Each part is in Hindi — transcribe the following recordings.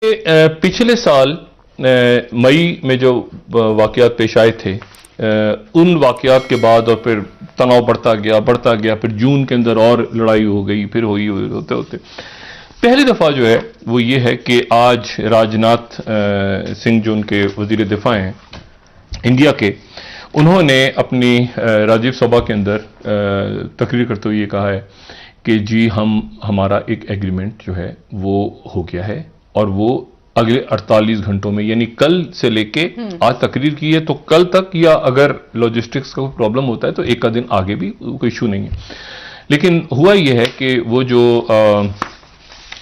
पिछले साल मई में जो वाकयात पेश आए थे, उन वाकयात के बाद और फिर तनाव बढ़ता गया, फिर जून के अंदर और लड़ाई हो गई, फिर होते होते पहली दफ़ा जो है वो ये है कि आज राजनाथ सिंह जो उनके वजीर दिफा हैं इंडिया के, उन्होंने अपनी राजीव सभा के अंदर तकरीर करते हुए ये कहा है कि जी हमारा एक एग्रीमेंट जो है वो हो गया है और वो अगले 48 घंटों में, यानी कल से लेके आज तकरीर की है तो कल तक, या अगर लॉजिस्टिक्स का कोई प्रॉब्लम होता है तो एक आध दिन आगे भी कोई इशू नहीं है। लेकिन हुआ यह है कि वो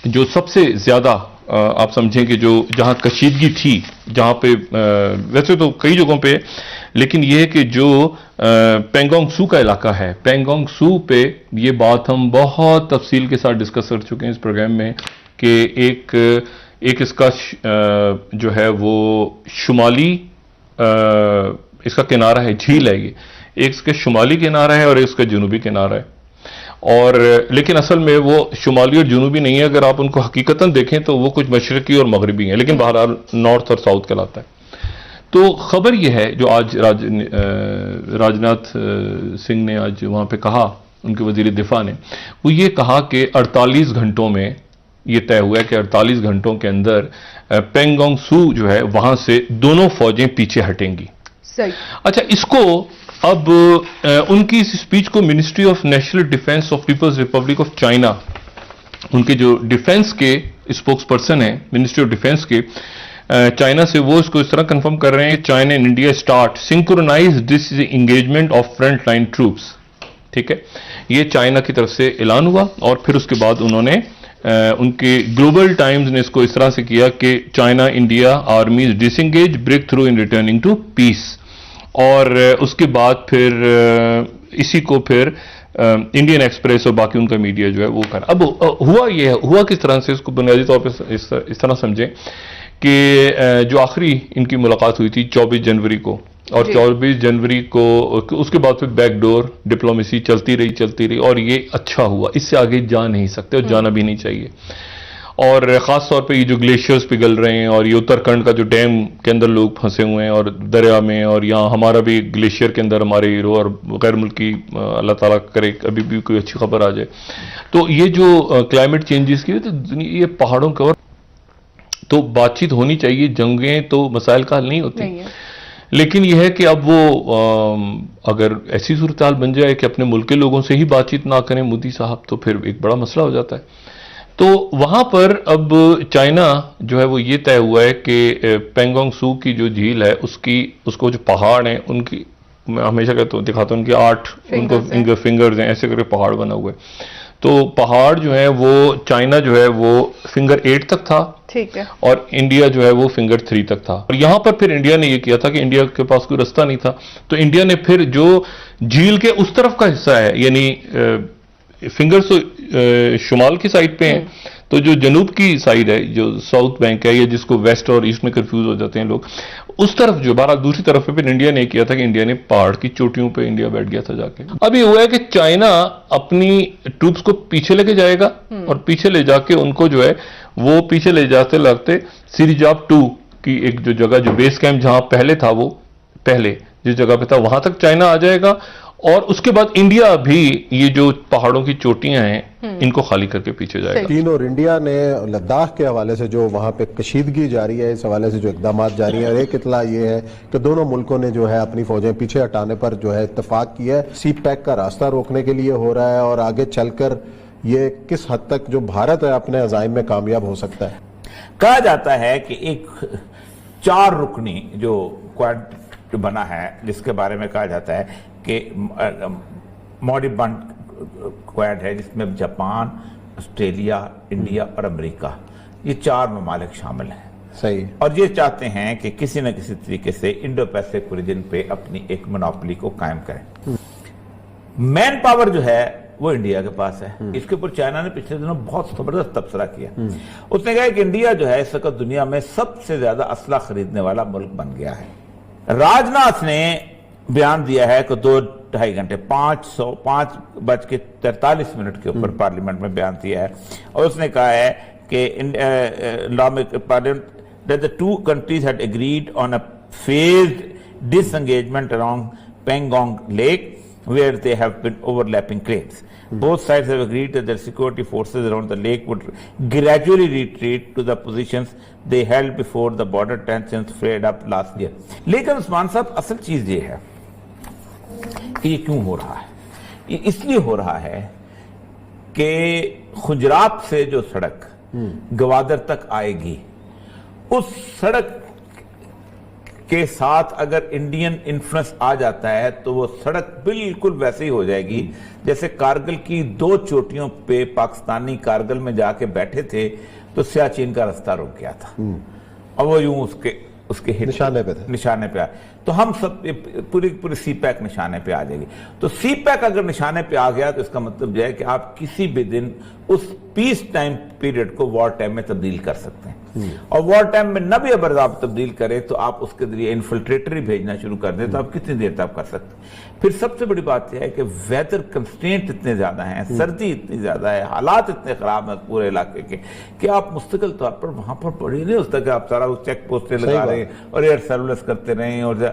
जो सबसे ज्यादा आप समझें कि जो जहां कशीदगी थी, जहां पे वैसे तो कई जगहों पे, लेकिन यह है कि जो पेंगोंग सू का इलाका है, पेंगोंग सू पे ये बात हम बहुत तफसील के साथ डिस्कस कर चुके हैं इस प्रोग्राम में कि एक इसका जो है वो शुमाली इसका किनारा है, झील है ये, एक इसका शुमाली किनारा है और एक इसका जनूबी किनारा है। और लेकिन असल में वो शुमाली और जनूबी नहीं है, अगर आप उनको हकीकतन देखें तो वो कुछ मशरकी और मगरबी हैं, लेकिन बहरहाल नॉर्थ और साउथ कहलाता है। तो खबर यह है जो आज राजनाथ सिंह ने आज वहां पे कहा, उनके वजीर दिफा ने, वो ये कहा कि 48 घंटों में ये तय हुआ है कि 48 घंटों के अंदर पेंगोंग सू जो है वहां से दोनों फौजें पीछे हटेंगी। सही। अच्छा, इसको अब उनकी इस स्पीच को ministry of national defence of people's republic of China, उनके जो डिफेंस के स्पोक्स पर्सन है मिनिस्ट्री ऑफ डिफेंस के चाइना से, वो इसको इस तरह कंफर्म कर रहे हैं, China and India start synchronise this engagement of front line troops. ठीक है, ये चाइना की तरफ से ऐलान हुआ और फिर उसके बाद उन्होंने उनके ग्लोबल टाइम्स ने इसको इस तरह से किया कि China India armies disengage breakthrough in returning to peace. और उसके बाद फिर इसी को फिर इंडियन एक्सप्रेस और बाकी उनका मीडिया जो है वो कर। अब हुआ किस तरह से, इसको बुनियादी तौर पर इस तरह समझें कि जो आखिरी इनकी मुलाकात हुई थी 24 जनवरी को, और 24 जनवरी को उसके बाद फिर बैकडोर डिप्लोमेसी चलती रही और ये अच्छा हुआ, इससे आगे जा नहीं सकते और जाना भी नहीं चाहिए। और ख़ास तौर पे ये जो ग्लेशियर्स पिघल रहे हैं और ये उत्तराखंड का जो डैम के अंदर लोग फंसे हुए हैं और दरिया में, और यहाँ हमारा भी ग्लेशियर के अंदर हमारे हीरो और गैर मुल्की अल्लाह ताला करे अभी भी कोई अच्छी खबर आ जाए, तो ये जो क्लाइमेट चेंजेस की, तो ये पहाड़ों के, और तो बातचीत होनी चाहिए, जंगें तो मसाइल का हल नहीं होती। लेकिन यह है कि अब वो अगर ऐसी सूरत हाल बन जाए कि अपने मुल्क के लोगों से ही बातचीत ना करें मोदी साहब, तो फिर एक बड़ा मसला हो जाता है। तो वहां पर अब चाइना जो है वो ये तय हुआ है कि पेंगोंग सू की जो झील है उसको जो पहाड़ हैं उनकी, मैं हमेशा कहता हूँ दिखाता हूँ, उनके 8 फिंगर्स हैं, ऐसे करके पहाड़ बना हुआ है। तो पहाड़ जो है वो चाइना जो है वो फिंगर 8 तक था, ठीक है, और इंडिया जो है वो फिंगर 3 तक था। और यहां पर फिर इंडिया ने ये किया था कि इंडिया के पास कोई रास्ता नहीं था, तो इंडिया ने फिर जो झील के उस तरफ का हिस्सा है, यानी फिंगर्स तो शुमाल की साइड पे हैं, तो जो जनूब की साइड है, जो साउथ बैंक है, या जिसको वेस्ट और ईस्ट में कंफ्यूज हो जाते हैं लोग, उस तरफ जो बारह दूसरी तरफ पे फिर इंडिया ने किया था कि इंडिया ने पहाड़ की चोटियों पे इंडिया बैठ गया था जाके। अब ये हुआ है कि चाइना अपनी ट्रूप्स को पीछे लेके जाएगा और पीछे ले जाके उनको जो है वो पीछे ले जाते लगते सिरिजाप 2 की एक जो जगह, जो बेस कैंप जहां पहले था, वो पहले जिस जगह पे था वहां तक चाइना आ जाएगा, और उसके बाद इंडिया भी ये जो पहाड़ों की चोटियां हैं इनको खाली करके पीछे जाएगा। चीन और इंडिया ने लद्दाख के हवाले से जो वहां पे कशीदगी जारी है, इस हवाले से जो इकदाम जारी है, और एक इतला ये है कि दोनों मुल्कों ने जो है अपनी फौजें पीछे हटाने पर जो है इत्तेफाक किया है। सी पैक का रास्ता रोकने के लिए हो रहा है, और आगे चलकर ये किस हद तक जो भारत है अपने अज़ाइम में कामयाब हो सकता है। कहा जाता है कि एक 4 रुकनी जो क्वाड जो बना है, जिसके बारे में कहा जाता है कि मॉडिबंड क्वाड है, जिसमें जापान, ऑस्ट्रेलिया, इंडिया और अमेरिका, ये 4 ममालिक शामिल हैं। सही। और ये चाहते हैं कि किसी न किसी तरीके से इंडो पैसिफिक रीजन पे अपनी एक मोनोपोली को कायम करें। मैन पावर जो है वो इंडिया के पास है। इसके ऊपर चाइना ने पिछले दिनों बहुत जबरदस्त तबसरा किया। उसने कहा कि इंडिया जो है इस वक्त दुनिया में सबसे ज्यादा असला खरीदने वाला मुल्क बन गया है। राजनाथ ने बयान दिया है कि 2-2.5 घंटे 5:43 के ऊपर पार्लियामेंट में बयान दिया है, और उसने कहा है कि लॉ में that the two countries had agreed on a phased disengagement around Pangong Lake where they have been overlapping claims. Both sides have agreed that their security forces around the lake would gradually retreat to the positions they held before the border tensions flared up last year. लेकिन उस्मान साहब असल चीज ये है कि ये क्यों हो रहा है? ये इसलिए हो रहा है कि खुजरात से जो सड़क गवादर तक आएगी, उस सड़क के साथ अगर इंडियन इन्फ्लुएंस आ जाता है तो वो सड़क बिल्कुल वैसे ही हो जाएगी जैसे कारगिल की 2 चोटियों पे पाकिस्तानी कारगिल में जाके बैठे थे तो सियाचिन का रास्ता रुक गया था और वो यूं उसके निशाने पे थे, निशाने पे आए। तो हम सब पूरी सी पैक निशाने पे आ जाएगी। तो सी पैक अगर निशाने पे आ गया तो इसका मतलब यह है कि आप किसी भी दिन उस पीस टाइम पीरियड को वॉर टाइम में तब्दील कर सकते हैं। और वॉर टाइम में न भी अगर आप तब्दील करें तो आप उसके जरिए इन्फिल्ट्रेटर ही भेजना शुरू कर दें तो आप कितनी देर तक कर सकते हैं। फिर सबसे बड़ी बात यह है कि वेदर कंस्ट्रेंट इतने ज्यादा हैं, सर्दी इतनी ज्यादा है, हालात इतने खराब हैं पूरे इलाके के कि आप मुस्तकिल तौर पर वहां पर पड़ी नहीं होता कि आप सारा चेक पोस्टें लगा रहे और एयर सर्विलेंस करते रहें। और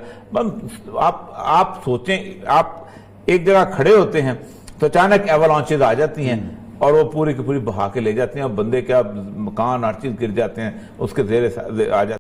आप सोचें, आप एक जगह खड़े होते हैं तो अचानक एवलांचेज आ जाती हैं और वो पूरी की पूरी बहा के ले जाते हैं और बंदे क्या मकान हर चीज गिर जाते हैं, उसके जेर आ जाते हैं।